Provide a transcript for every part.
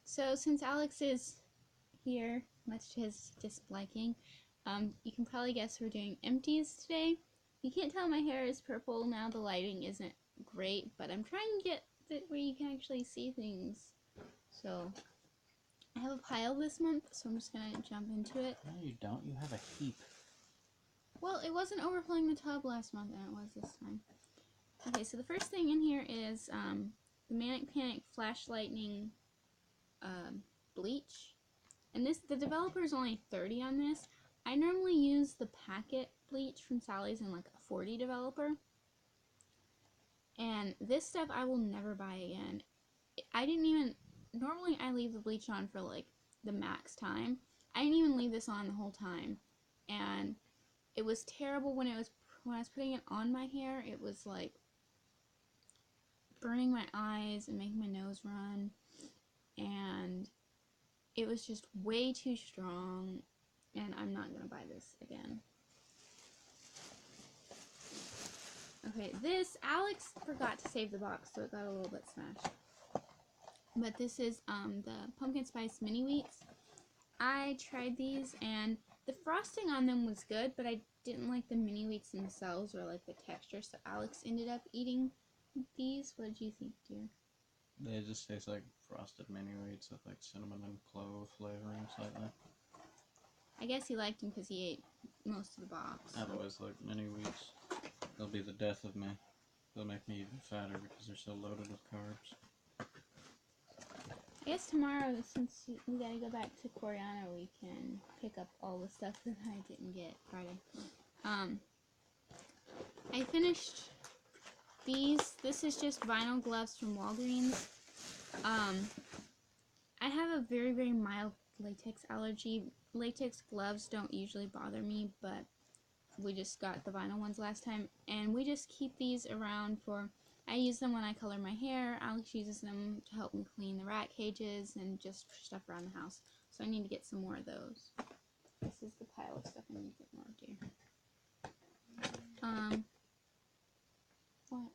So since Alex is here, much to his disliking, you can probably guess we're doing empties today. You can't tell my hair is purple now, the lighting isn't great, but I'm trying to get it where you can actually see things. So I have a pile this month, so I'm just gonna jump into it. No, you don't. You have a heap. Well, it wasn't overflowing the tub last month, and it was this time. Okay, so the first thing in here is the Manic Panic Flash Lightning bleach. And the developer is only 30 on this. I normally use the packet bleach from Sally's in like a 40 developer. And this stuff I will never buy again. Normally I leave the bleach on for like the max time. I didn't even leave this on the whole time. And it was terrible when I was putting it on my hair. It was like burning my eyes and making my nose run. And it was just way too strong, and I'm not gonna buy this again. Okay, this, Alex forgot to save the box, so it got a little bit smashed. But this is the pumpkin spice mini wheats. I tried these, and the frosting on them was good, but I didn't like the mini wheats themselves or like the texture, so Alex ended up eating these. What did you think, dear? They just taste like frosted mini wheats with like cinnamon and clove flavoring slightly. I guess he liked them because he ate most of the box. I've always liked mini wheats. They'll be the death of me. They'll make me even fatter because they're so loaded with carbs. I guess tomorrow, since we gotta go back to Coriana, we can pick up all the stuff that I didn't get Friday. I finished these. This is just vinyl gloves from Walgreens. I have a very, very mild latex allergy. Latex gloves don't usually bother me, but we just got the vinyl ones last time, and we just keep these around for, I use them when I color my hair. Alex uses them to help me clean the rat cages and just for stuff around the house. So I need to get some more of those. This is the pile of stuff I need to get more of, dear. What?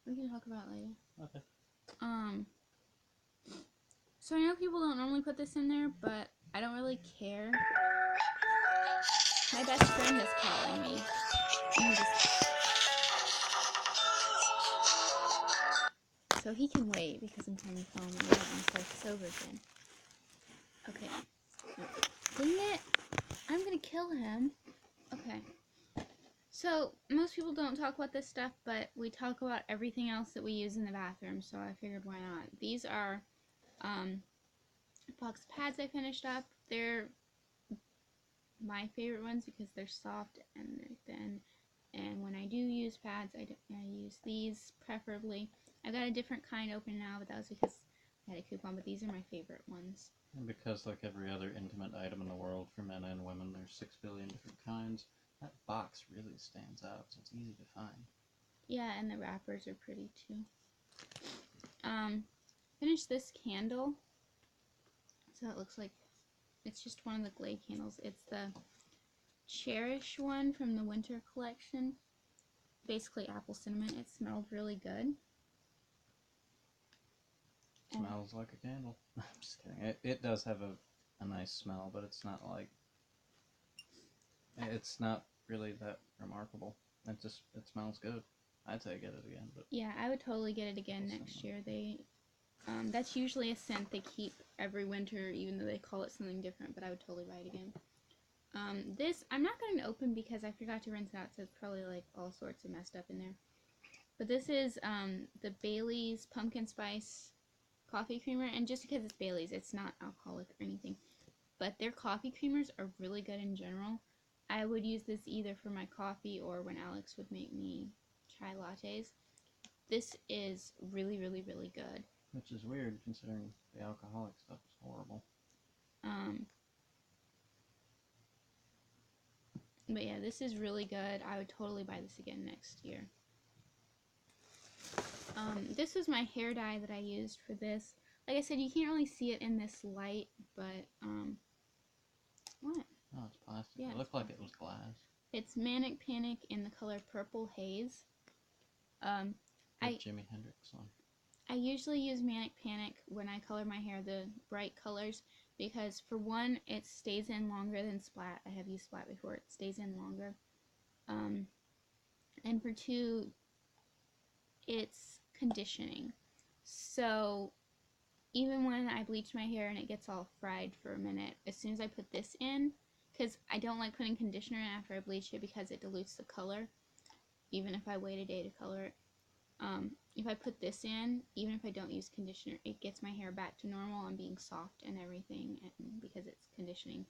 We can talk about it later. Okay. So I know people don't normally put this in there, but I don't really care. My best friend is calling me. So he can wait because I'm trying to film and let him start this over again. Okay. Dang it! I'm gonna kill him. Okay. So most people don't talk about this stuff, but we talk about everything else that we use in the bathroom, so I figured why not. These are box pads I finished up. They're my favorite ones because they're soft and they're thin. And when I do use pads, I use these preferably. I've got a different kind open now, but that was because I had a coupon, but these are my favorite ones. And because like every other intimate item in the world for men and women, there's 6 billion different kinds. That box really stands out, so it's easy to find. Yeah, and the wrappers are pretty too. Finished this candle. So it looks like it's just one of the Glade candles. It's the Cherish one from the winter collection. Basically apple cinnamon. It smelled really good. Smells like a candle. I'm just kidding. It does have a nice smell, but it's not like, it's not really that remarkable. It smells good. I'd say get it again, but yeah, I would totally get it again next year. That's usually a scent they keep every winter, even though they call it something different, but I would totally buy it again. This, I'm not going to open because I forgot to rinse it out, so it's probably like all sorts of messed up in there. But this is the Bailey's Pumpkin Spice Coffee Creamer, and just because it's Bailey's, it's not alcoholic or anything. But their coffee creamers are really good in general. I would use this either for my coffee or when Alex would make me chai lattes. This is really, really, really good. which is weird considering the alcoholic stuff is horrible. But yeah, this is really good. I would totally buy this again next year. This was my hair dye that I used for this. Like I said, you can't really see it in this light, but, what? Oh, it's plastic. Yeah, It looked like it was glass. It's Manic Panic in the color Purple Haze. Jimi Hendrix song. I usually use Manic Panic when I color my hair, the bright colors, because for one, it stays in longer than Splat. I have used Splat before. It stays in longer. And for two, it's conditioning. So even when I bleach my hair and it gets all fried for a minute, as soon as I put this in, because I don't like putting conditioner in after I bleach it because it dilutes the color, even if I wait a day to color it. If I put this in, even if I don't use conditioner, it gets my hair back to normal and being soft and everything, and because it's conditioning.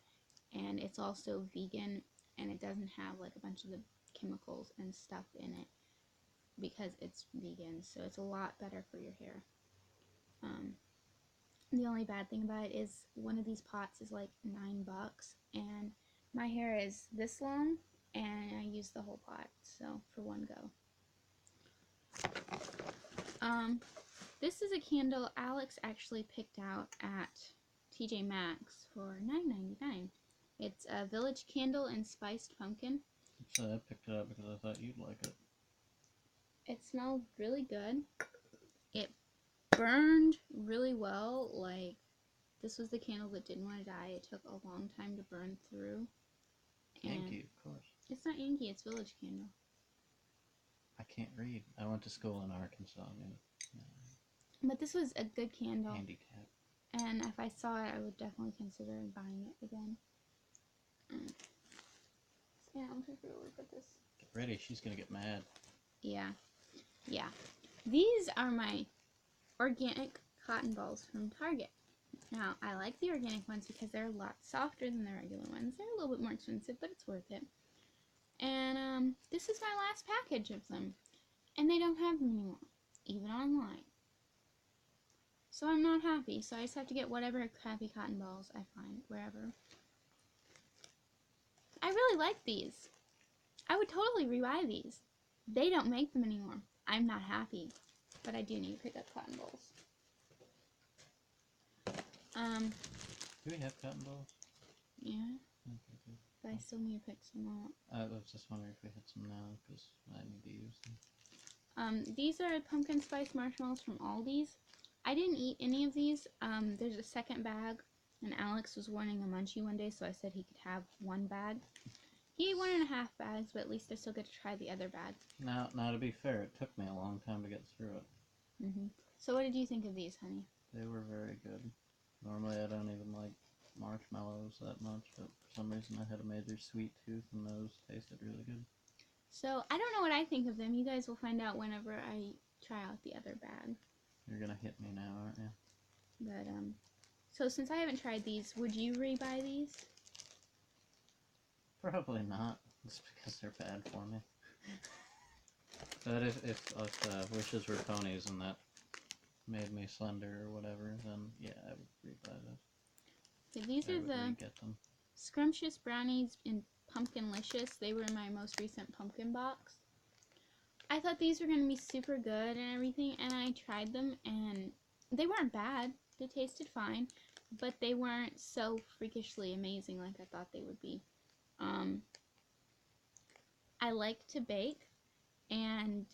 And it's also vegan, and it doesn't have like a bunch of the chemicals and stuff in it because it's vegan, so it's a lot better for your hair. The only bad thing about it is one of these pots is like $9, and my hair is this long, and I use the whole pot, so for one go. This is a candle Alex actually picked out at TJ Maxx for $9.99. It's a Village Candle and Spiced Pumpkin. So I picked it up because I thought you'd like it. It smelled really good. It burned really well. Like, this was the candle that didn't want to die. It took a long time to burn through. Yankee, of course. It's not Yankee, it's Village Candle. I can't read. I went to school in Arkansas. But this was a good candle. Handicap. And if I saw it, I would definitely consider buying it again. Yeah, I'm just gonna look at this. Get ready, she's gonna get mad. Yeah. Yeah. These are my organic cotton balls from Target. Now, I like the organic ones because they're a lot softer than the regular ones. They're a little bit more expensive, but it's worth it. And this is my last package of them. And they don't have them anymore, even online. So I'm not happy, so I just have to get whatever crappy cotton balls I find, wherever. I really like these. I would totally rebuy these. They don't make them anymore. I'm not happy, but I do need to pick up cotton balls. Do we have cotton balls? Yeah. Okay, good. But I still need to pick some up. I was just wondering if we had some now, because I need to use them. These are pumpkin spice marshmallows from Aldi's. I didn't eat any of these. There's a second bag, and Alex was wanting a munchie one day, so I said he could have one bag. He ate 1.5 bags, but at least I still get to try the other bag. Now, to be fair, it took me a long time to get through it. So what did you think of these, honey? They were very good. Normally I don't even like marshmallows that much, but for some reason I had a major sweet tooth and those tasted really good. So I don't know what I think of them. You guys will find out whenever I try out the other bag. You're gonna hit me now, aren't you? But so since I haven't tried these, would you rebuy these? Probably not. It's because they're bad for me. But if wishes were ponies and that made me slender or whatever, then yeah, I would rebuy those. Okay, these are the get them. Scrumptious Brownies in Pumpkinlicious. They were in my most recent pumpkin box. I thought these were going to be super good and everything, and I tried them, and they weren't bad. They tasted fine, but they weren't so freakishly amazing like I thought they would be. I like to bake, and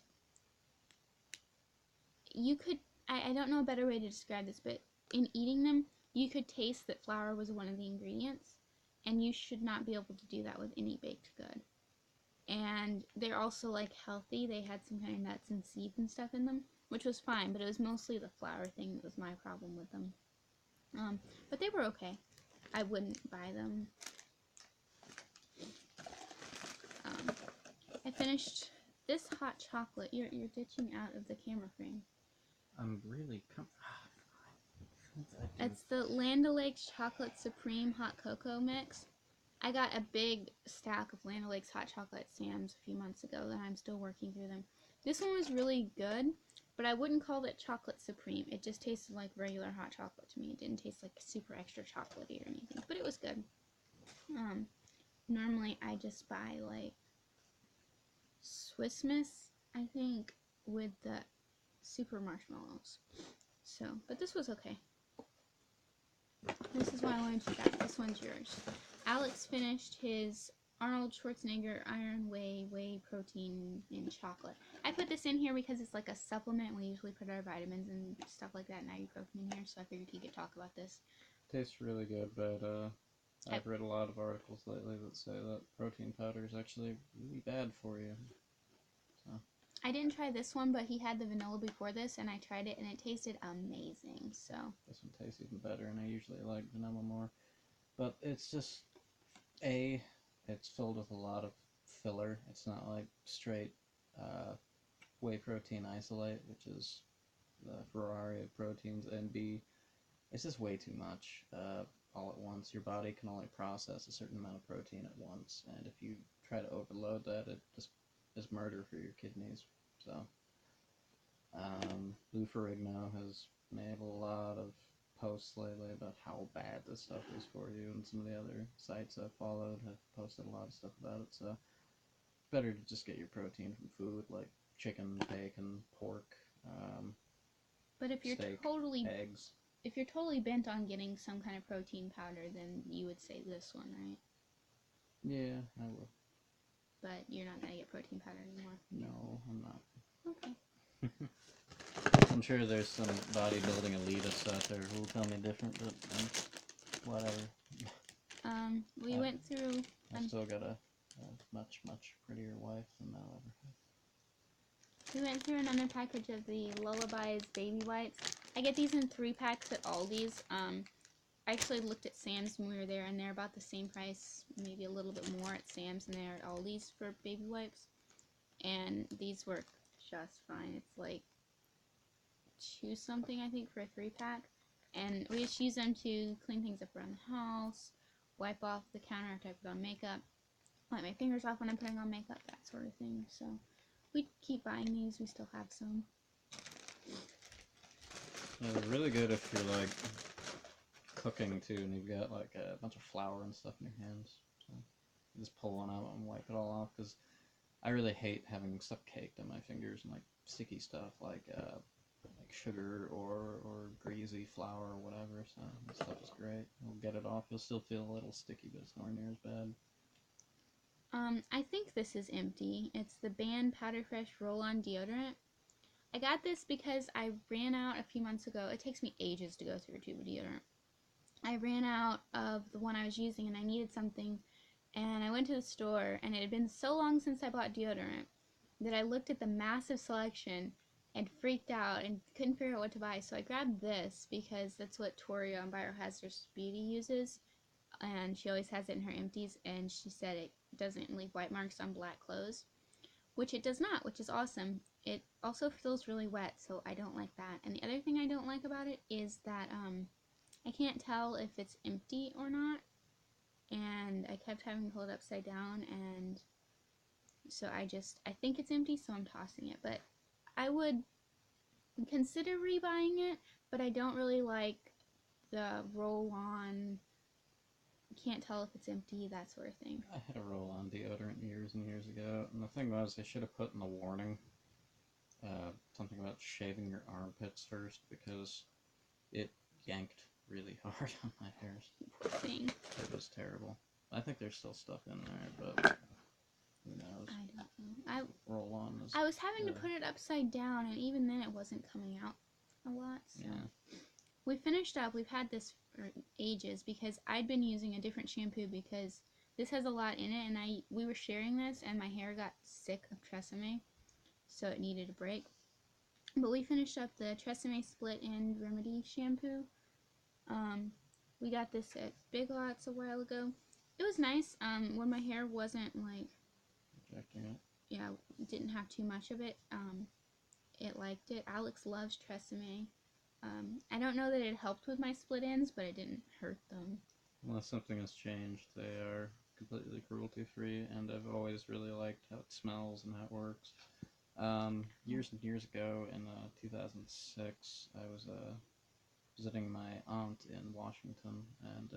you could, I don't know a better way to describe this, but in eating them, you could taste that flour was one of the ingredients, and you should not be able to do that with any baked good. And they're also like healthy. They had some kind of nuts and seeds and stuff in them, which was fine, but it was mostly the flour thing that was my problem with them. But they were okay. I wouldn't buy them. I finished this hot chocolate. You're ditching out of the camera frame. I'm really It's the Land O'Lakes Chocolate Supreme Hot Cocoa Mix. I got a big stack of Land O'Lakes hot chocolate at Sam's a few months ago, and I'm still working through them. This one was really good, but I wouldn't call it chocolate supreme. It just tasted like regular hot chocolate to me. It didn't taste like super extra chocolatey or anything, but it was good. Normally I just buy like Swiss Miss, I think, with the super marshmallows. So, but this was okay. This is why I wanted to try. This one's yours. Alex finished his Arnold Schwarzenegger Iron Whey Protein in chocolate. I put this in here because it's like a supplement. We usually put our vitamins and stuff like that and ibuprofen in here, so I figured he could talk about this. Tastes really good, but I've read a lot of articles lately that say that protein powder is actually really bad for you. So. I didn't try this one, but he had the vanilla before this, and I tried it, and it tasted amazing. So this one tastes even better, and I usually like vanilla more. But it's just it's filled with a lot of filler. It's not like straight whey protein isolate, which is the Ferrari of proteins, and B, it's just way too much all at once. Your body can only process a certain amount of protein at once, and if you try to overload that, it just is murder for your kidneys. So, Lou Ferrigno has made a lot of posts lately about how bad this stuff is for you, and some of the other sites I've followed have posted a lot of stuff about it, so it's better to just get your protein from food like chicken, bacon, pork, but if you're steak, eggs. If you're totally bent on getting some kind of protein powder, then you would say this one, right? Yeah, I will. But you're not going to get protein powder anymore? No, I'm not. Okay. I'm sure there's some bodybuilding elitists out there who will tell me different, but whatever. We went through... I still got a much, much prettier wife than I'll ever have. We went through another package of the Lullabies baby wipes. I get these in 3-packs at Aldi's. I actually looked at Sam's when we were there, and they're about the same price, maybe a little bit more at Sam's than they are at Aldi's for baby wipes. And these work just fine. It's like $2 something, I think, for a 3-pack. And we just use them to clean things up around the house, wipe off the counter after I put on makeup, wipe my fingers off when I'm putting on makeup, that sort of thing. So we keep buying these. We still have some. Yeah, they're really good if you're like cooking too, and you've got like a bunch of flour and stuff in your hands. So you just pull one out and wipe it all off, because I really hate having stuff caked on my fingers and like sticky stuff like sugar or greasy flour or whatever. So this stuff is great. You'll get it off. You'll still feel a little sticky, but it's nowhere near as bad. I think this is empty. It's the Band Powder Fresh Roll-On Deodorant. I got this because I ran out a few months ago. It takes me ages to go through a tube of deodorant. I ran out of the one I was using, and I needed something, and I went to the store, and it had been so long since I bought deodorant that I looked at the massive selection and freaked out and couldn't figure out what to buy. So I grabbed this because that's what Toria on Biohazardous Beauty uses, and she always has it in her empties, and she said it doesn't leave white marks on black clothes, which it does not, which is awesome. It also feels really wet, so I don't like that. And the other thing I don't like about it is that I can't tell if it's empty or not, and I kept having to hold it upside down, and so I think it's empty, so I'm tossing it. But I would consider rebuying it, but I don't really like the roll-on, can't tell if it's empty, that sort of thing. I had a roll-on deodorant years and years ago, and the thing was, they should have put in the warning something about shaving your armpits first, because it yanked really hard on my hairs. Poor thing. It was terrible. I think there's still stuff in there, but who knows? I don't know. Roll-on is... I was having to put it upside down, and even then it wasn't coming out a lot. So. Yeah. We finished up. We've had this for ages because I'd been using a different shampoo because this has a lot in it, and we were sharing this, and my hair got sick of Tresemme, so it needed a break. But we finished up the Tresemme Split End Remedy shampoo. We got this at Big Lots a while ago. It was nice when my hair wasn't like... Rejecting it? Yeah, didn't have too much of it. It liked it. Alex loves Tresemme. I don't know that it helped with my split ends, but it didn't hurt them. Unless something has changed, they are completely cruelty-free, and I've always really liked how it smells and how it works. Years and years ago, in 2006, I was visiting my aunt in Washington, and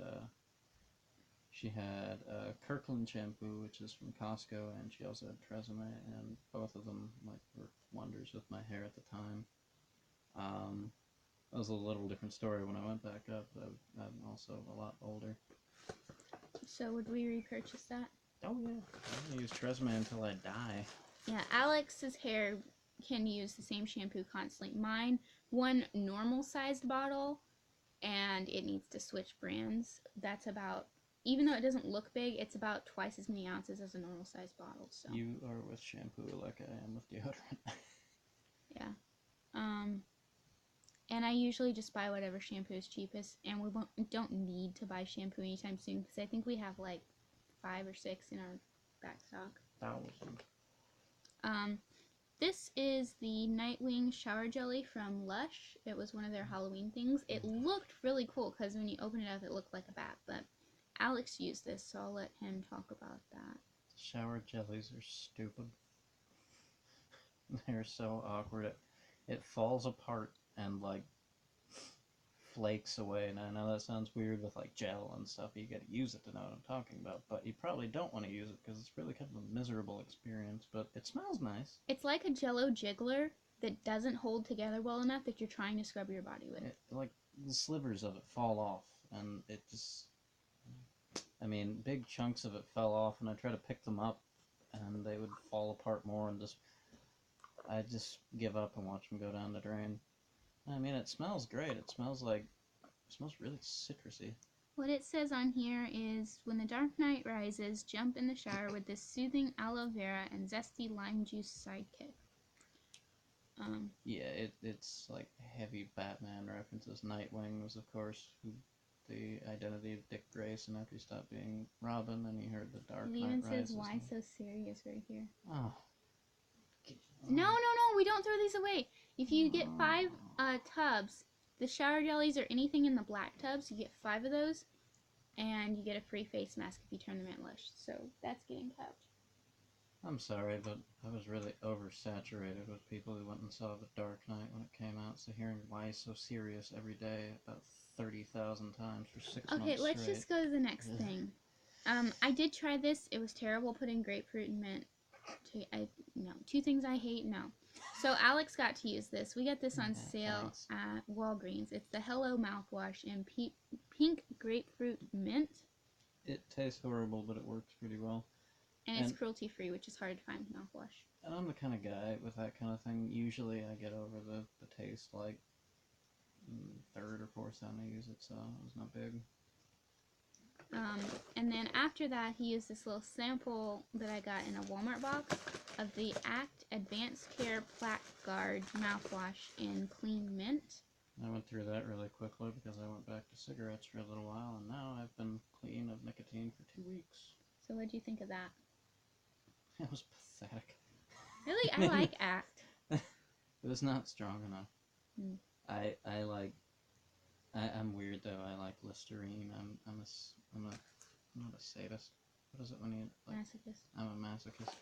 she had Kirkland shampoo, which is from Costco, and she also had Tresemme, and both of them worked wonders with my hair at the time. That was a little different story when I went back up. I'm also a lot older. So would we repurchase that? Oh yeah, I'm gonna use Tresemme until I die. Yeah, Alex's hair can use the same shampoo constantly. Mine, one normal sized bottle, and it needs to switch brands. That's about, even though it doesn't look big, it's about twice as many ounces as a normal sized bottle. So You are with shampoo like I am with deodorant. yeah. And I usually just buy whatever shampoo is cheapest, and don't need to buy shampoo anytime soon because I think we have like 5 or 6 in our back stock. 1,000. This is the Nightwing shower jelly from Lush. It was one of their Halloween things. It looked really cool because when you open it up, it looked like a bat. But Alex used this, so I'll let him talk about that. Shower jellies are stupid. They're so awkward. It falls apart and like flakes away. And I know that sounds weird with like gel and stuff. You gotta use it to know what I'm talking about. But you probably don't want to use it because it's really kind of a miserable experience. But it smells nice. It's like a Jello jiggler that doesn't hold together well enough that you're trying to scrub your body with. Like the slivers of it fall off, and it just. I mean, big chunks of it fell off, and I tried to pick them up, and they would fall apart more, and I just give up and watch them go down the drain. I mean, it smells great. It smells really citrusy. What it says on here is, when the dark night rises, jump in the shower with this soothing aloe vera and zesty lime juice sidekick. Yeah, it's like heavy Batman references. Nightwing was, of course, the identity of Dick Grayson after he stopped being Robin, and he heard the Dark It Knight even Rises. says, "Why so serious?" right here. Oh. No, we don't throw these away. If you get 5 tubs, the shower jellies or anything in the black tubs, you get 5 of those, and you get a free face mask if you turn them in Lush. So that's getting kept. I'm sorry, but I was really oversaturated with people who went and saw The Dark Knight when it came out, so hearing Why So Serious every day about 30,000 times for 6 months Okay, let's straight. just go to the next thing. I did try this. It was terrible putting grapefruit and mint. No, 2 things I hate, no. So Alex got to use this. We got this on sale at Walgreens. It's the Hello mouthwash in pink grapefruit mint. It tastes horrible, but it works pretty well. And it's cruelty free, which is hard to find mouthwash. And I'm the kind of guy with that kind of thing. Usually I get over the taste like 3rd or 4th time I use it, so it's not big. And then after that, he used this little sample that I got in a Walmart box of the Act Advanced Care Plaque Guard mouthwash in clean mint. I went through that really quickly because I went back to cigarettes for a little while, and now I've been clean of nicotine for 2 weeks. So what do you think of that? It was pathetic. Really? I like Act. It was not strong enough. I'm weird though. I like Listerine. I'm not a sadist. What is it when you like? Masochist. I'm a masochist.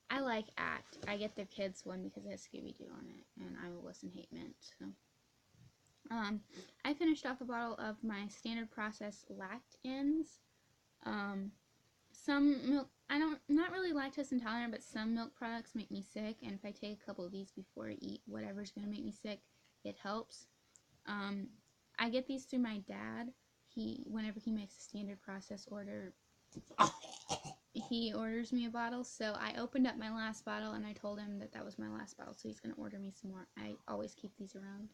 I like Act. I get their kids one because it has Scooby-Doo on it, and I will listen hate mint. So, I finished off a bottle of my standard process Lactins. Some milk. Not really lactose intolerant, but some milk products make me sick, and if I take a couple of these before I eat whatever's gonna make me sick, it helps. I get these through my dad. Whenever he makes a standard process order, he orders me a bottle. So I opened up my last bottle and I told him that was my last bottle, so he's gonna order me some more. I always keep these around.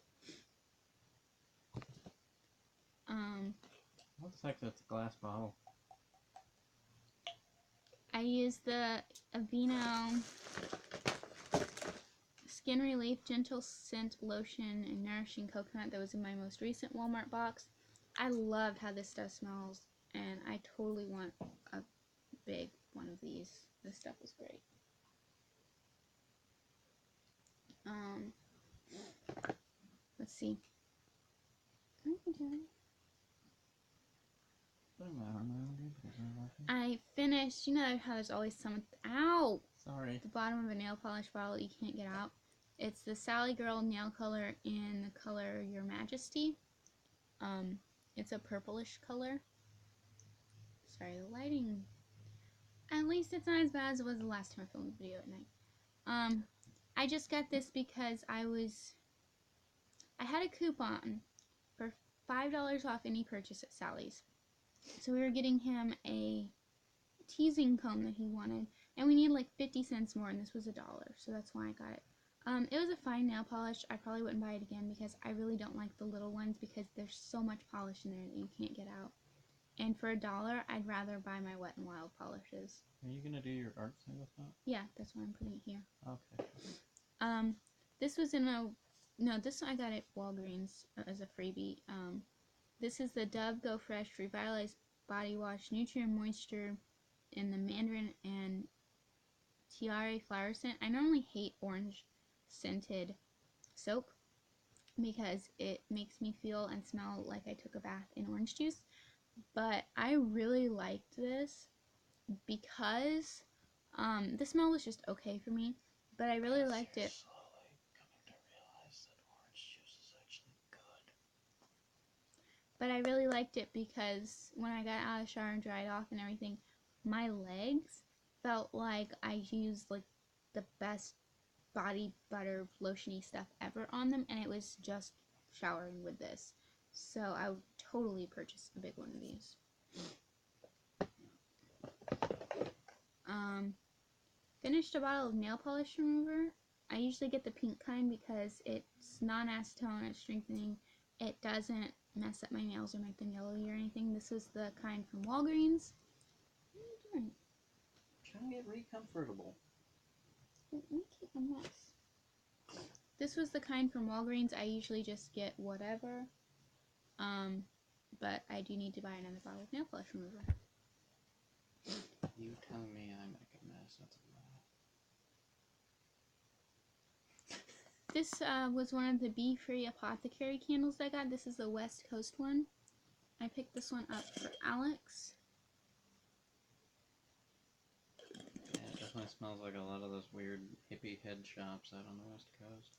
What the heck? That's a glass bottle. I use the Aveeno Skin Relief Gentle Scent Lotion and Nourishing Coconut that was in my most recent Walmart box. I loved how this stuff smells, and I totally want a big one of these. This stuff was great. Let's see. I finished, you know how there's always someone, ow! Sorry. The bottom of a nail polish bottle you can't get out. It's the Sally Girl nail color in the color Your Majesty. It's a purplish color. Sorry, the lighting. At least it's not as bad as it was the last time I filmed the video at night. I just got this because I had a coupon for $5 off any purchase at Sally's. So we were getting him a teasing comb that he wanted, and we need like 50 cents more, and this was $1, so that's why I got it. It was a fine nail polish. I probably wouldn't buy it again because I really don't like the little ones because there's so much polish in there that you can't get out. And for $1, I'd rather buy my Wet n Wild polishes. Are you gonna do your art thing with that? Yeah, that's why I'm putting it here. Okay. This was in a, no, this one I got at Walgreens as a freebie. This is the Dove Go Fresh Revitalized Body Wash Nutrient Moisture in the Mandarin and Tiare Flower Scent. I normally hate orange scented soap because it makes me feel and smell like I took a bath in orange juice. But I really liked this because the smell was just okay for me, but I really liked it. Slowly coming to realize that orange juice is actually good. But I really liked it because when I got out of the shower and dried off and everything, my legs felt like I used like the best body butter lotiony stuff ever on them, and it was just showering with this. So I would totally purchase a big one of these. Finished a bottle of nail polish remover. I usually get the pink kind because it's non-acetone, it's strengthening. It doesn't mess up my nails or make them yellowy or anything. This was the kind from Walgreens. What are you doing? I'm trying to get recomfortable. Let me keep a mess. This was the kind from Walgreens. I usually just get whatever. But I do need to buy another bottle of nail polish remover. You telling me I make a mess, that's a lie. This was one of the Bee Free Apothecary candles I got. This is the West Coast one. I picked this one up for Alex. Yeah, it definitely smells like a lot of those weird hippie head shops out on the West Coast.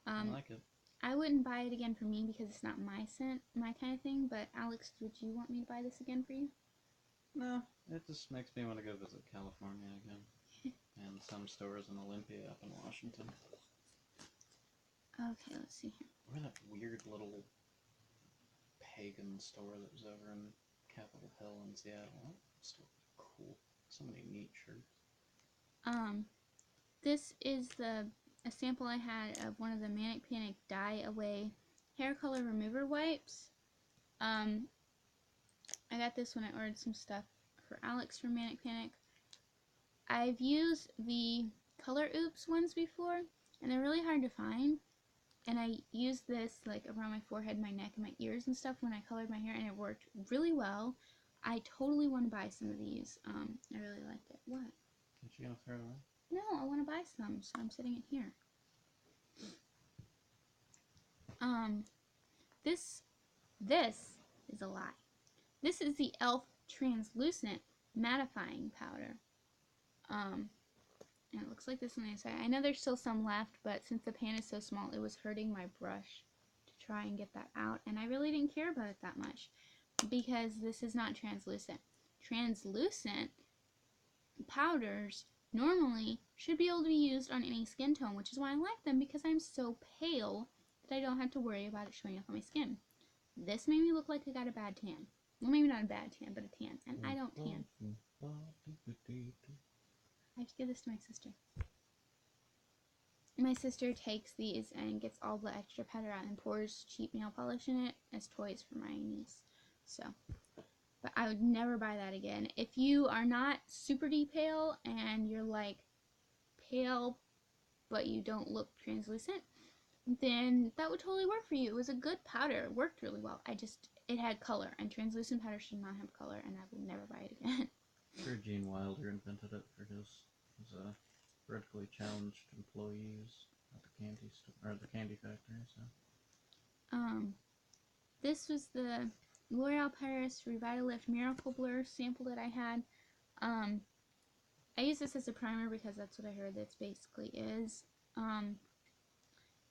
I like it. I wouldn't buy it again for me because it's not my scent, my kind of thing, but Alex, would you want me to buy this again for you? No, it just makes me want to go visit California again. And some stores in Olympia up in Washington. Okay, let's see here. Or that weird little pagan store that was over in Capitol Hill in Seattle. That store was cool. So many neat shirts. This is a sample I had of one of the Manic Panic Dye Away hair color remover wipes. I got this when I ordered some stuff for Alex from Manic Panic. I've used the Color Oops ones before, and they're really hard to find. And I used this like around my forehead, my neck, and my ears and stuff when I colored my hair, and it worked really well. I totally want to buy some of these. I really liked it. What? Aren't you gonna throw it away? No, I want to buy some, so I'm setting it here. This is a lie. This is the e.l.f. Translucent Mattifying Powder. And it looks like this on the inside. I know there's still some left, but since the pan is so small, it was hurting my brush to try and get that out, and I really didn't care about it that much because this is not translucent. Translucent powders normally should be able to be used on any skin tone, which is why I like them, because I'm so pale that I don't have to worry about it showing up on my skin. This made me look like I got a bad tan. Well, maybe not a bad tan, but a tan, and I don't tan. I have to give this to my sister. My sister takes these and gets all the extra powder out and pours cheap nail polish in it as toys for my niece. So, but I would never buy that again. If you are not super deep pale and you're like pale but you don't look translucent, then that would totally work for you. It was a good powder. It worked really well. It had color, and translucent powder should not have color, and I will never buy it again. I'm sure Gene Wilder invented it for his vertically challenged employees at the candy store or the candy factory. So. This was the L'Oreal Paris Revitalift Miracle Blur sample that I had. I use this as a primer because that's what I heard this basically is.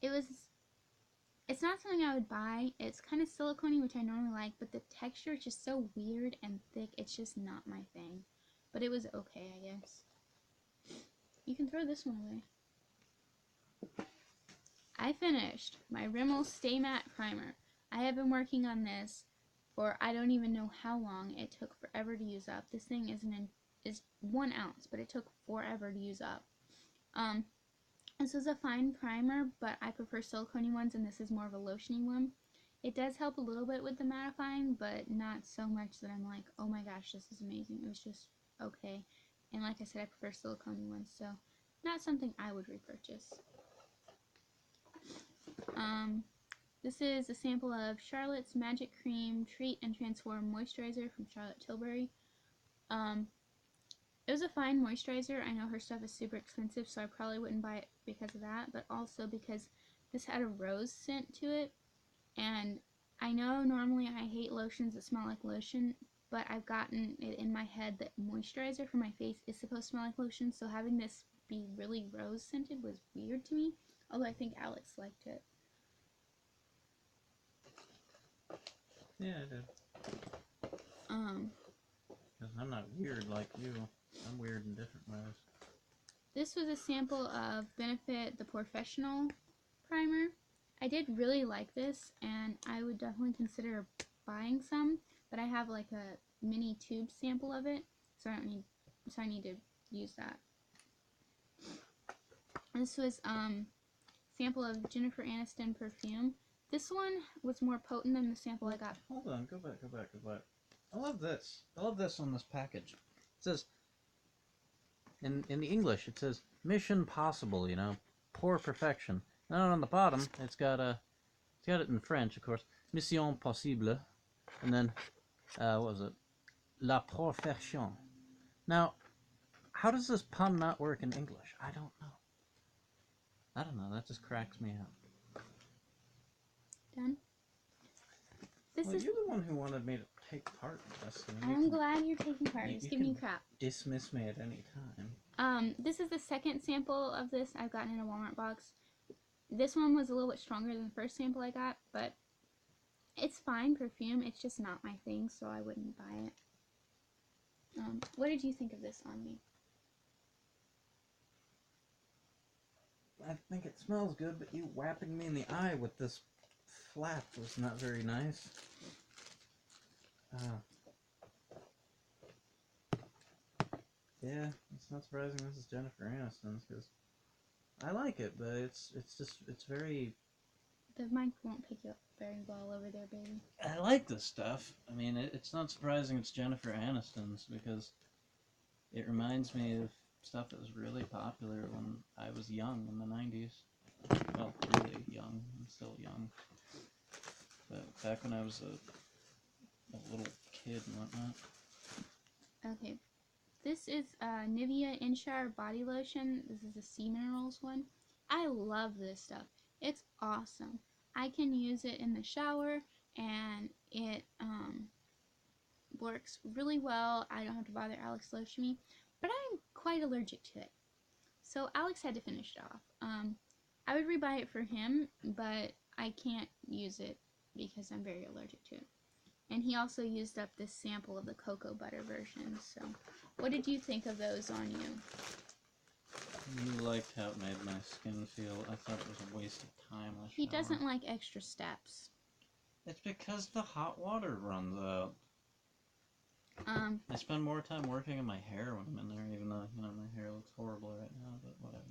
It's not something I would buy. It's kind of silicone-y, which I normally like, but the texture is just so weird and thick. It's just not my thing. But it was okay, I guess. You can throw this one away. I finished my Rimmel Stay Matte Primer. I have been working on this for I don't even know how long. It took forever to use up. This thing is an is 1 ounce, but it took forever to use up. This is a fine primer, but I prefer silicone ones, and this is more of a lotiony one. It does help a little bit with the mattifying, but not so much that I'm like, oh my gosh, this is amazing. It was just okay. And like I said, I prefer silicone ones, so not something I would repurchase. This is a sample of Charlotte's Magic Cream Treat and Transform Moisturizer from Charlotte Tilbury. It was a fine moisturizer. I know her stuff is super expensive, so I probably wouldn't buy it because of that, but also because this had a rose scent to it. And I know normally I hate lotions that smell like lotion, but I've gotten it in my head that moisturizer for my face is supposed to smell like lotion, so having this be really rose scented was weird to me, although I think Alex liked it. Yeah, I did. Because I'm not weird like you. I'm weird in different ways. This was a sample of Benefit the Professional primer. I did really like this, and I would definitely consider buying some, but I have like a mini tube sample of it, so I need to use that. This was sample of Jennifer Aniston perfume. This one was more potent than the sample I got. Hold on, go back. I love this. I love this on this package. It says, in the English, it says Mission Possible. You know, pour perfection. And on the bottom, it's got it in French, of course. Mission Possible, and then what was it? La Perfection. Now, how does this pun not work in English? I don't know. That just cracks me up. Done. Well, you're the one who wanted me to take part in this. I'm glad you're taking part. Just giving you crap. Dismiss me at any time. This is the second sample of this I've gotten in a Walmart box. This one was a little bit stronger than the first sample I got, but it's fine perfume. It's just not my thing, so I wouldn't buy it. What did you think of this on me? I think it smells good, but you whapping me in the eye with this flap was not very nice. Yeah, it's not surprising this is Jennifer Aniston's, because I like it, but it's very... The mic won't pick you up very well over there, baby. I like this stuff. I mean, it's not surprising it's Jennifer Aniston's, because it reminds me of stuff that was really popular when I was young in the 90s. Well, really young. I'm still young. But back when I was a little kid and whatnot. Okay. This is Nivea In-Shower Body Lotion. This is a Sea Minerals one. I love this stuff. It's awesome. I can use it in the shower, and it works really well. I don't have to bother Alex lotion me, but I'm quite allergic to it. So Alex had to finish it off. I would rebuy it for him, but I can't use it because I'm very allergic to it. And he also used up this sample of the cocoa butter version. So what did you think of those on you? You liked how it made my skin feel. I thought it was a waste of time. He doesn't like extra steps. It's because the hot water runs out. I spend more time working on my hair when I'm in there, even though, you know, my hair looks horrible right now, but whatever.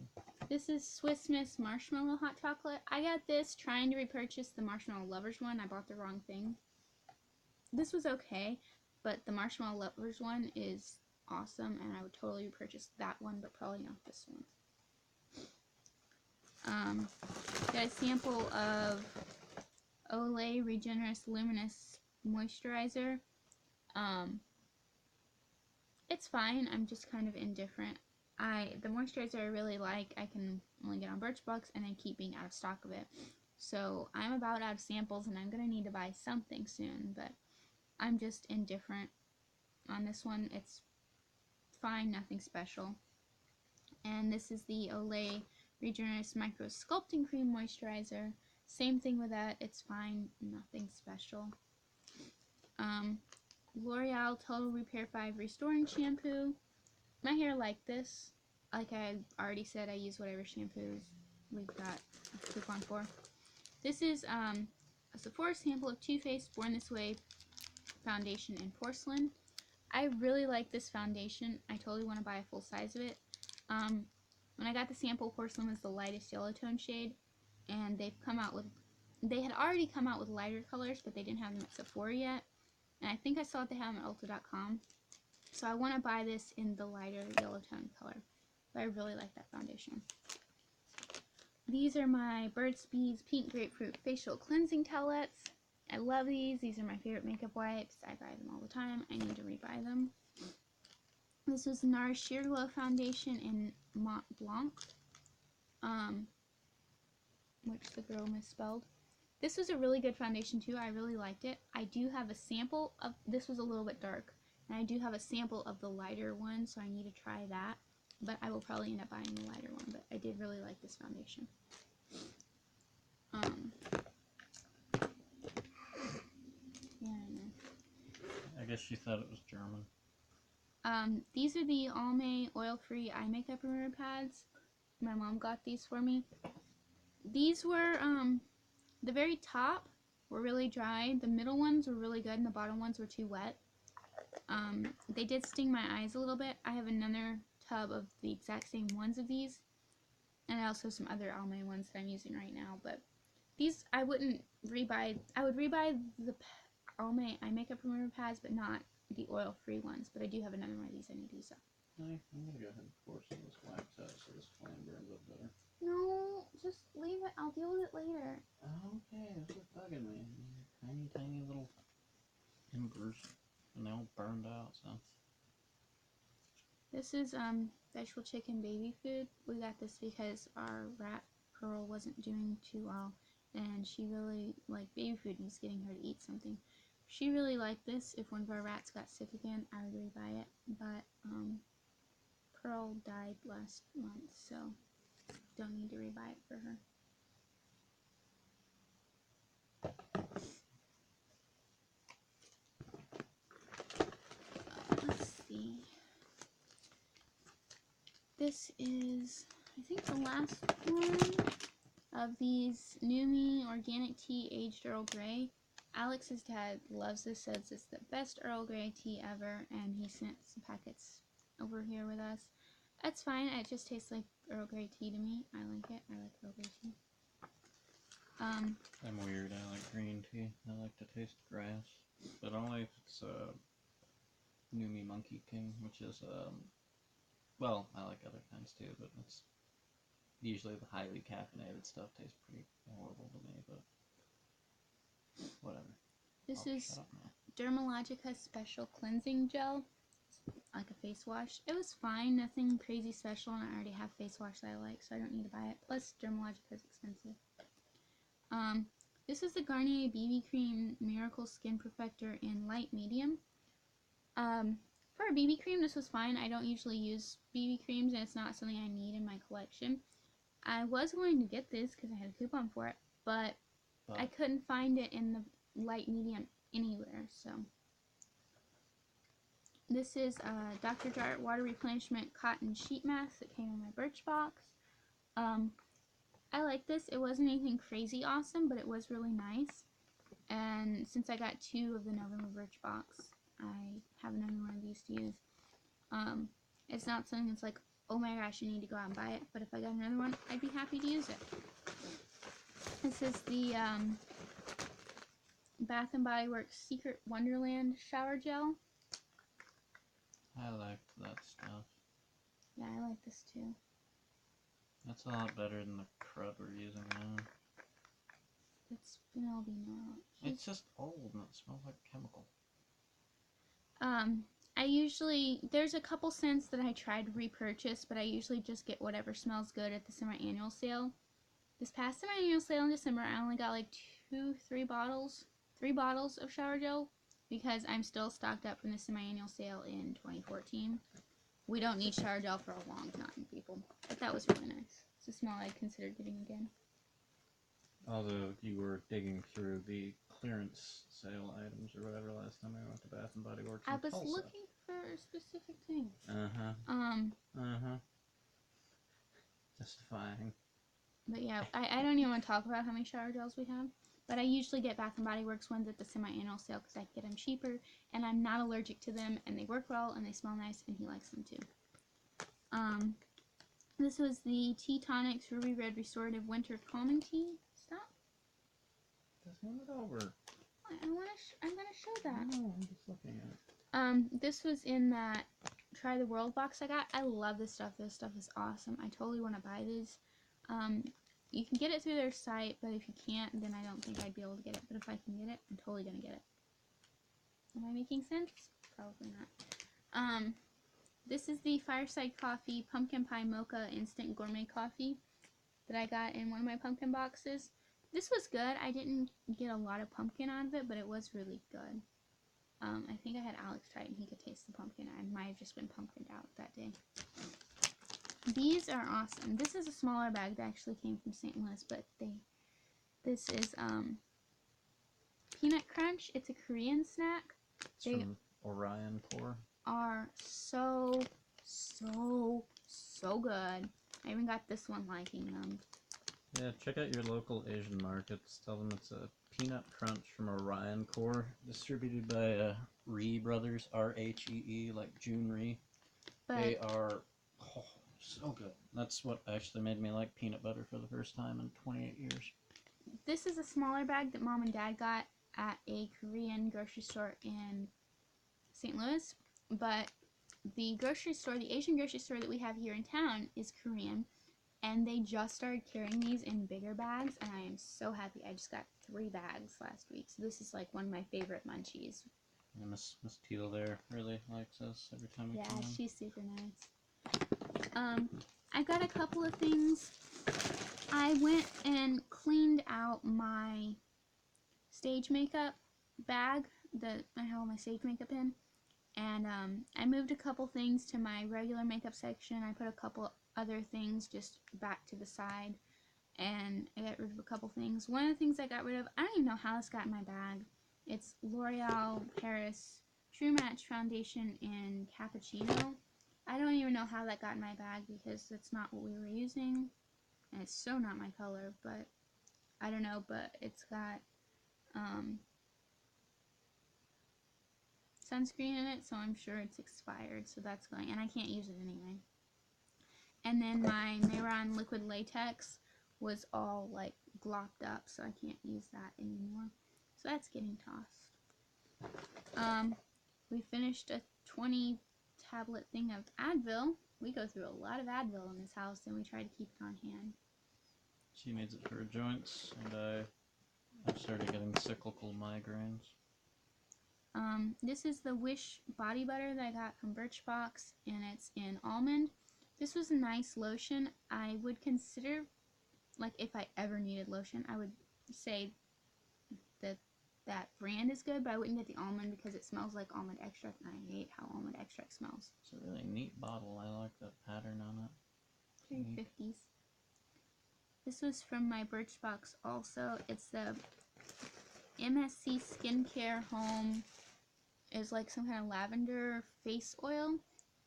This is Swiss Miss Marshmallow Hot Chocolate. I got this trying to repurchase the Marshmallow Lovers one. I bought the wrong thing. This was okay, but the Marshmallow Lovers one is awesome, and I would totally repurchase that one, but probably not this one. Got a sample of Olay Regenerous Luminous Moisturizer. It's fine. I'm just kind of indifferent. The moisturizer I really like, I can only get on Birchbox, and I keep being out of stock of it. So I'm about out of samples, and I'm going to need to buy something soon, but I'm just indifferent on this one. It's fine, nothing special. And this is the Olay Regenerous Micro Sculpting Cream Moisturizer. Same thing with that. It's fine, nothing special. L'Oreal Total Repair 5 Restoring Shampoo. My hair liked this. Like I already said, I use whatever shampoos we've got a coupon for. This is a Sephora sample of Too Faced Born This Way Foundation in Porcelain. I really like this foundation. I totally want to buy a full size of it. When I got the sample, porcelain was the lightest yellow tone shade, and they had already come out with lighter colors, but they didn't have them at Sephora yet. And I think I saw they have them at Ulta.com. So I want to buy this in the lighter yellow tone color. But I really like that foundation. These are my Burt's Bees Pink Grapefruit Facial Cleansing Towelettes. I love these. These are my favorite makeup wipes. I buy them all the time. I need to rebuy them. This was NARS Sheer Glow Foundation in Mont Blanc, which the girl misspelled. This was a really good foundation too. I really liked it. I do have a sample of, this was a little bit dark, and I do have a sample of the lighter one, so I need to try that. But I will probably end up buying the lighter one, but I did really like this foundation. Yeah, I know. I guess you thought it was German. These are the Almay oil-free eye makeup remover pads. My mom got these for me. These were, the very top were really dry. The middle ones were really good, and the bottom ones were too wet. They did sting my eyes a little bit. I have another tub of the exact same ones of these, and I also have some other Almay ones that I'm using right now, but these I wouldn't rebuy. I would rebuy the Almay eye makeup remover pads, but not the oil-free ones. But I do have another one of these I need to use up. I'm gonna go ahead and pour some of this wax out so this flame burns up better. No, just leave it. I'll deal with it later. Okay, this is bugging me. Tiny, tiny little embers, and they all burned out, so. This is vegetable chicken baby food. We got this because our rat Pearl wasn't doing too well, and she really liked baby food and was getting her to eat something. She really liked this. If one of our rats got sick again, I would rebuy it, but Pearl died last month, so don't need to rebuy it for her. Let's see. This is, I think, the last one of these Numi Organic Tea Aged Earl Grey. Alex's dad loves this, says it's the best Earl Grey tea ever, and he sent some packets over here with us. That's fine, it just tastes like Earl Grey tea to me. I like it. I like Earl Grey tea. I'm weird. I like green tea. I like to taste grass, but only if it's Numi Monkey King, which is well, I like other kinds too, but it's usually the highly caffeinated stuff tastes pretty horrible to me, but whatever. This is Dermalogica Special Cleansing Gel, like a face wash. It was fine, nothing crazy special, and I already have face wash that I like, so I don't need to buy it. Plus, Dermalogica is expensive. This is the Garnier BB Cream Miracle Skin Perfector in light medium. For a BB cream, this was fine. I don't usually use BB creams, and it's not something I need in my collection. I was going to get this because I had a coupon for it, but I couldn't find it in the light medium anywhere, so. This is Dr. Jart Water Replenishment Cotton Sheet Mask that came in my Birchbox. I like this. It wasn't anything crazy awesome, but it was really nice. And since I got 2 of the November Birchbox, I have another one of these to use. It's not something that's like, oh my gosh, you need to go out and buy it, but if I got another one, I'd be happy to use it. This is the Bath & Body Works Secret Wonderland Shower Gel. I like that stuff. Yeah, I like this too. That's a lot better than the crud we're using now. It's Penelope now. It's just old and it smells like chemical. I usually, there's a couple scents that I tried to repurchase, but I usually just get whatever smells good at the semi-annual sale. This past semi-annual sale in December, I only got like 3 bottles of shower gel, because I'm still stocked up from the semi-annual sale in 2014. We don't need shower gel for a long time, people. But that was really nice. It's a smell I'd consider getting again. Although you were digging through the clearance sale items or whatever last time I went to Bath & Body Works in I was Tulsa. looking for a specific thing. Justifying. But yeah, I don't even want to talk about how many shower gels we have. But I usually get Bath & Body Works ones at the semi-annual sale because I can get them cheaper, and I'm not allergic to them, and they work well, and they smell nice, and he likes them too. This was the Tea Tonics Ruby Red Restorative Winter Calming Tea. Stop. Just hand it over. I'm gonna show that. No, I'm just looking at it. This was in that Try the World box I got. I love this stuff. This stuff is awesome. I totally want to buy these. You can get it through their site, but if you can't, then I don't think I'd be able to get it. But if I can get it, I'm totally gonna get it. Am I making sense? Probably not. This is the Fireside Coffee Pumpkin Pie Mocha Instant Gourmet Coffee that I got in one of my pumpkin boxes. This was good. I didn't get a lot of pumpkin out of it, but it was really good. I think I had Alex try it and he could taste the pumpkin. I might have just been pumpkined out that day. These are awesome. This is a smaller bag that actually came from St. Louis, but this is Peanut Crunch. It's a Korean snack. It's from Orion Core. Are so good. I even got this one liking them. Yeah, check out your local Asian markets. Tell them it's a peanut crunch from Orion Core, distributed by Rhee Brothers, R-H-E-E, like June Rhee. They are so good. That's what actually made me like peanut butter for the first time in 28 years. This is a smaller bag that Mom and Dad got at a Korean grocery store in St. Louis, but the grocery store, the Asian grocery store that we have here in town is Korean, and they just started carrying these in bigger bags, and I am so happy. I just got 3 bags last week, so this is like one of my favorite munchies. Yeah, Miss Teal there really likes us every time we come in. Yeah, she's super nice. I got a couple of things. I went and cleaned out my stage makeup bag that I have all my stage makeup in, and I moved a couple things to my regular makeup section. I put a couple other things just back to the side, and I got rid of a couple things. One of the things I got rid of, I don't even know how this got in my bag. It's L'Oreal Paris True Match Foundation in Cappuccino. I don't even know how that got in my bag because that's not what we were using, and it's so not my color, but I don't know, but it's got sunscreen in it, so I'm sure it's expired, so that's going, and I can't use it anyway. And then my Mehron liquid latex was all like glopped up, so I can't use that anymore, so that's getting tossed. We finished a 20 tablet thing of Advil. We go through a lot of Advil in this house, and we try to keep it on hand. She needs it for her joints, and I've started getting cyclical migraines. This is the Wish body butter that I got from Birchbox, and it's in almond. This was a nice lotion. I would consider, like, if I ever needed lotion, I would say that brand is good, but I wouldn't get the almond because it smells like almond extract, and I hate how almond extract smells. It's a really neat bottle. I like the pattern on it. Very 50s. This was from my Birchbox also. It's the MSC Skincare Home. It's like some kind of lavender face oil,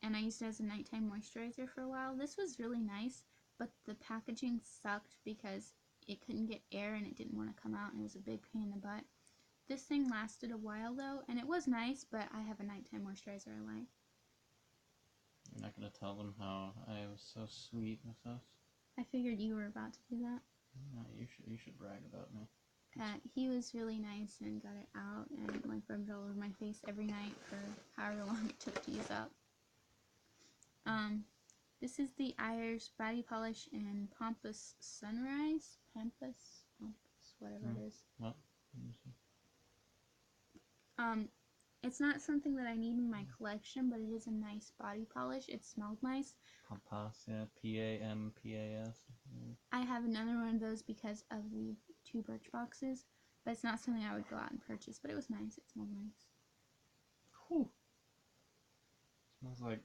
and I used it as a nighttime moisturizer for a while. This was really nice, but the packaging sucked because it couldn't get air and it didn't want to come out, and it was a big pain in the butt. This thing lasted a while though, and it was nice, but I have a nighttime moisturizer I like. You're not going to tell them how I was so sweet with us? I figured you were about to do that. No, you should brag about me. He was really nice and got it out and like rubbed it all over my face every night for however long it took to use up. This is the Ayers Body Polish in Pompous Sunrise. Pompous, whatever it is. What? It's not something that I need in my collection, but it is a nice body polish. It smells nice. Pampas, yeah, P-A-M-P-A-S. I have another one of those because of the 2 Birchboxes, but it's not something I would go out and purchase, but it was nice. It smelled nice. Whew. Smells like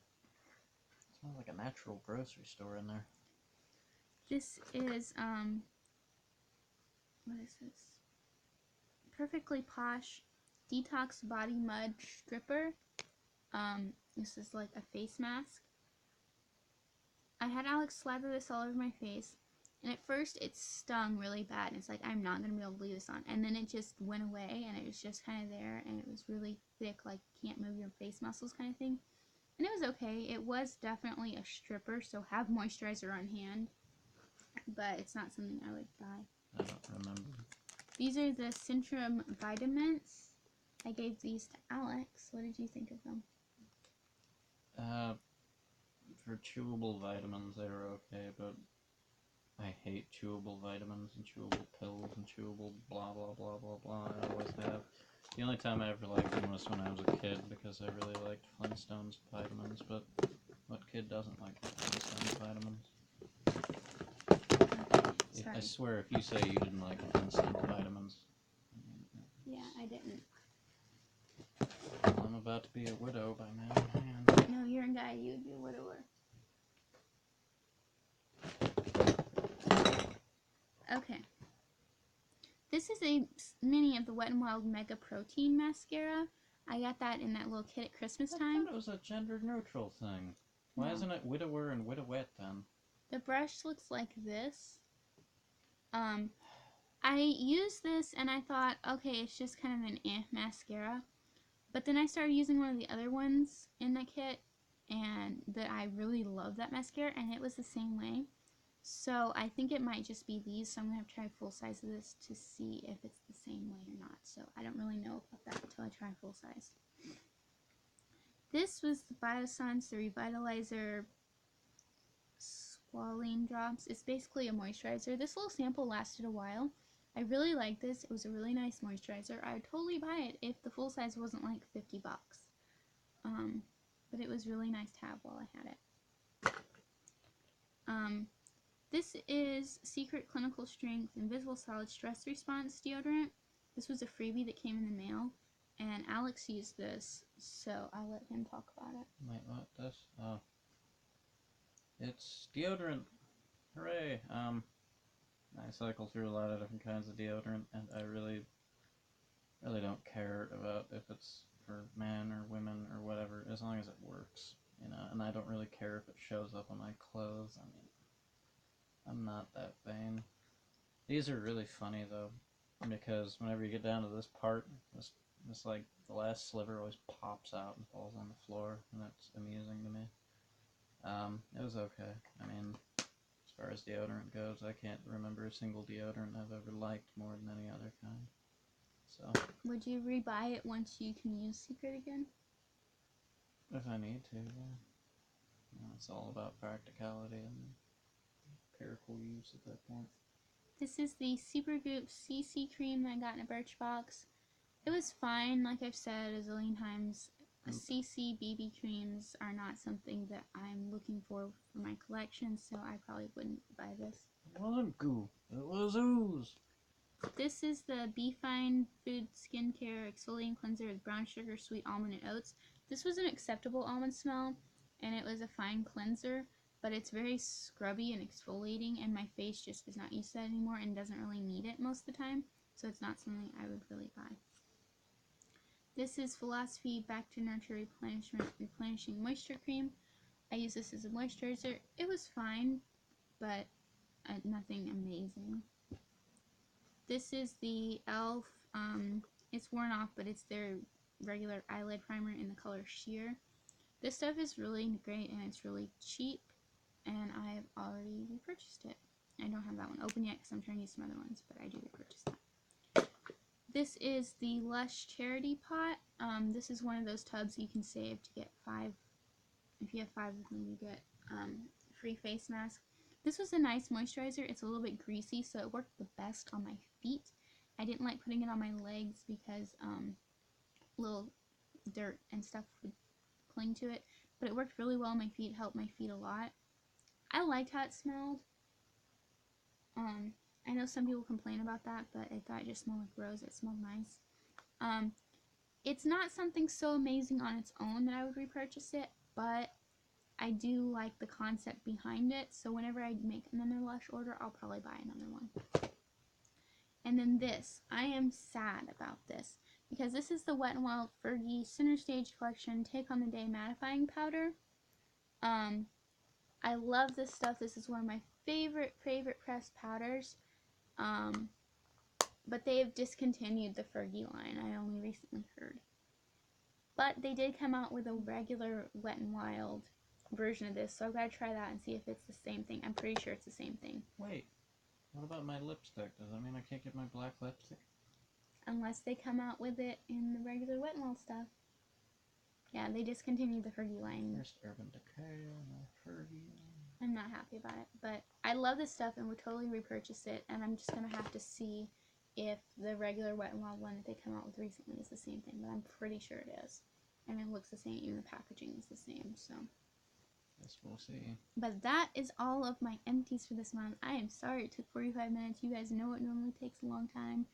a natural grocery store in there. This is, what is this? Perfectly Posh Detox Body Mud Stripper. This is like a face mask. I had Alex slather this all over my face, And at first it stung really bad, and it's like, I'm not going to be able to leave this on. And then it just went away, and it was just kind of there, and it was really thick, like can't move your face muscles kind of thing. And it was okay. It was definitely a stripper, so have moisturizer on hand, but it's not something I would buy. I don't remember. These are the Centrum Vitamins. I gave these to Alex. What did you think of them? For chewable vitamins, they were okay, but I hate chewable vitamins and chewable pills and chewable blah blah blah blah blah. I always have. The only time I ever liked them was when I was a kid because I really liked Flintstones vitamins, but what kid doesn't like Flintstones vitamins? I swear if you say you didn't like Flintstones vitamins. Yeah, I didn't. I'm about to be a widow by now. No, you're a guy. You would be a widower. Okay. This is a mini of the Wet n Wild Mega Protein Mascara. I got that in that little kit at Christmas time. I thought it was a gender neutral thing. Why isn't it widower and widowette then? The brush looks like this. I used this and I thought, okay, it's just kind of an mascara. But then I started using one of the other ones in the kit, and I really love that mascara, and it was the same way. So I think it might just be these, so I'm going to have to try full size of this to see if it's the same way or not. So I don't really know about that until I try full size. This was the Biossance, the Revitalizer Squalene Drops. It's basically a moisturizer. This little sample lasted a while. I really like this. It was a really nice moisturizer. I would totally buy it if the full size wasn't like $50. But it was really nice to have while I had it. This is Secret Clinical Strength Invisible Solid Stress Response Deodorant. This was a freebie that came in the mail, and Alex used this, so I'll let him talk about it. Wait, what? This? Oh. It's deodorant. Hooray! I cycle through a lot of different kinds of deodorant, and I really don't care about if it's for men or women or whatever, as long as it works, you know, and I don't really care if it shows up on my clothes. I mean, I'm not that vain. These are really funny, though, because whenever you get down to this part, this like, the last sliver always pops out and falls on the floor, and that's amusing to me. It was okay. I mean, as far as deodorant goes, I can't remember a single deodorant I've ever liked more than any other kind. So. Would you rebuy it once you can use Secret again? If I need to, yeah. You know, it's all about practicality and empirical use at that point. This is the Supergoop CC cream that I got in a Birchbox. It was fine, like I've said a zillion times. CC BB creams are not something that I'm looking for my collection, so I probably wouldn't buy this. It wasn't goo, it was ooze. This is the Be Fine Food Skincare Exfoliating Cleanser with brown sugar, sweet almond, and oats. This was an acceptable almond smell, and it was a fine cleanser, but it's very scrubby and exfoliating, and my face just is not used to that anymore and doesn't really need it most of the time, so it's not something I would really buy. This is Philosophy Back to Nurture Replenishing Moisture Cream. I use this as a moisturizer. It was fine, but nothing amazing. This is the e.l.f. It's worn off, but it's their regular eyelid primer in the color Sheer. This stuff is really great, and it's really cheap, and I've already repurchased it. I don't have that one open yet because I'm trying to use some other ones, but I do repurchase that. This is the Lush Charity Pot. This is one of those tubs you can save to get 5. If you have 5 of them, you get free face mask. This was a nice moisturizer. It's a little bit greasy, so it worked the best on my feet. I didn't like putting it on my legs because little dirt and stuff would cling to it, but it worked really well on my feet, helped my feet a lot. I liked how it smelled. I know some people complain about that, but I thought it just smelled like rose. It smelled nice. It's not something so amazing on its own that I would repurchase it, but I do like the concept behind it, so whenever I make another Lush order, I'll probably buy another one. And then this. I am sad about this, because this is the Wet n Wild Fergie Center Stage Collection Take on the Day Mattifying Powder. I love this stuff. This is one of my favorite pressed powders. But they have discontinued the Fergie line. I only recently heard. But they did come out with a regular Wet n Wild version of this, so I've got to try that and see if it's the same thing. I'm pretty sure it's the same thing. Wait, what about my lipstick? Does that mean I can't get my black lipstick? Unless they come out with it in the regular Wet n Wild stuff. Yeah, they discontinued the Fergie line. First Urban Decay, now Fergie. I'm not happy about it, but I love this stuff and would totally repurchase it, and I'm just going to have to see if the regular Wet n Wild one that they come out with recently is the same thing, but I'm pretty sure it is. And it looks the same, even the packaging is the same, so. Guess we'll see. But that is all of my empties for this month. I am sorry it took 45 minutes. You guys know it normally takes a long time.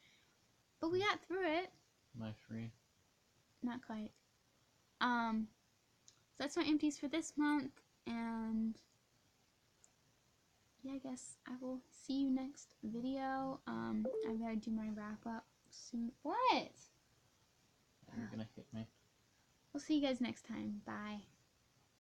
But we got through it. Am I free? Not quite. So that's my empties for this month, and yeah, I guess I will see you next video. I've got to do my wrap up soon. What? You're gonna hit me. We'll see you guys next time. Bye.